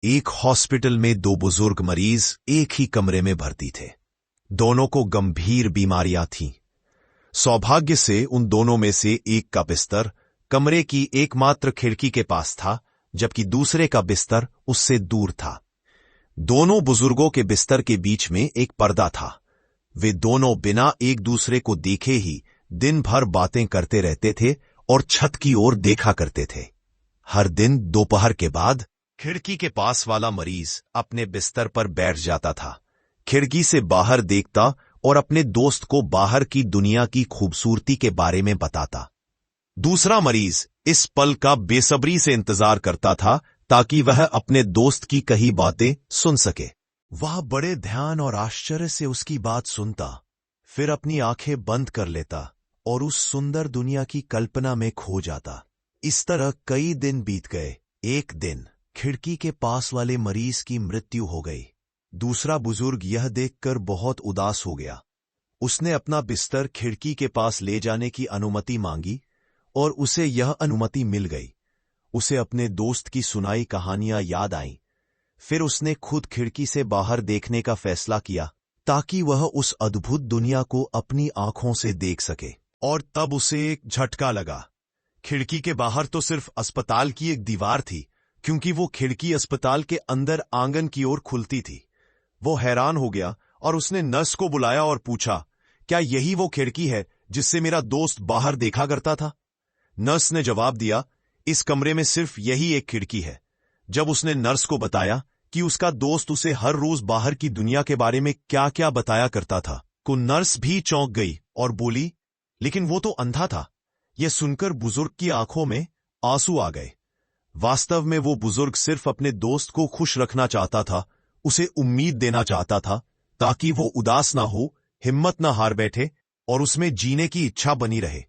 एक हॉस्पिटल में दो बुजुर्ग मरीज एक ही कमरे में भर्ती थे। दोनों को गंभीर बीमारियां थीं। सौभाग्य से उन दोनों में से एक का बिस्तर कमरे की एकमात्र खिड़की के पास था, जबकि दूसरे का बिस्तर उससे दूर था। दोनों बुजुर्गों के बिस्तर के बीच में एक पर्दा था। वे दोनों बिना एक दूसरे को देखे ही दिन भर बातें करते रहते थे और छत की ओर देखा करते थे। हर दिन दोपहर के बाद खिड़की के पास वाला मरीज अपने बिस्तर पर बैठ जाता था, खिड़की से बाहर देखता और अपने दोस्त को बाहर की दुनिया की खूबसूरती के बारे में बताता। दूसरा मरीज इस पल का बेसब्री से इंतजार करता था ताकि वह अपने दोस्त की कही बातें सुन सके। वह बड़े ध्यान और आश्चर्य से उसकी बात सुनता, फिर अपनी आंखें बंद कर लेता और उस सुंदर दुनिया की कल्पना में खो जाता। इस तरह कई दिन बीत गए। एक दिन खिड़की के पास वाले मरीज की मृत्यु हो गई। दूसरा बुजुर्ग यह देखकर बहुत उदास हो गया। उसने अपना बिस्तर खिड़की के पास ले जाने की अनुमति मांगी और उसे यह अनुमति मिल गई। उसे अपने दोस्त की सुनाई कहानियां याद आईं। फिर उसने खुद खिड़की से बाहर देखने का फैसला किया ताकि वह उस अद्भुत दुनिया को अपनी आंखों से देख सके। और तब उसे एक झटका लगा। खिड़की के बाहर तो सिर्फ अस्पताल की एक दीवार थी, क्योंकि वो खिड़की अस्पताल के अंदर आंगन की ओर खुलती थी। वो हैरान हो गया और उसने नर्स को बुलाया और पूछा, क्या यही वो खिड़की है जिससे मेरा दोस्त बाहर देखा करता था? नर्स ने जवाब दिया, इस कमरे में सिर्फ यही एक खिड़की है। जब उसने नर्स को बताया कि उसका दोस्त उसे हर रोज बाहर की दुनिया के बारे में क्या क्या बताया करता था, तो नर्स भी चौंक गई और बोली, लेकिन वो तो अंधा था। यह सुनकर बुजुर्ग की आंखों में आंसू आ गए। वास्तव में वो बुजुर्ग सिर्फ अपने दोस्त को खुश रखना चाहता था, उसे उम्मीद देना चाहता था ताकि वो उदास ना हो, हिम्मत ना हार बैठे और उसमें जीने की इच्छा बनी रहे।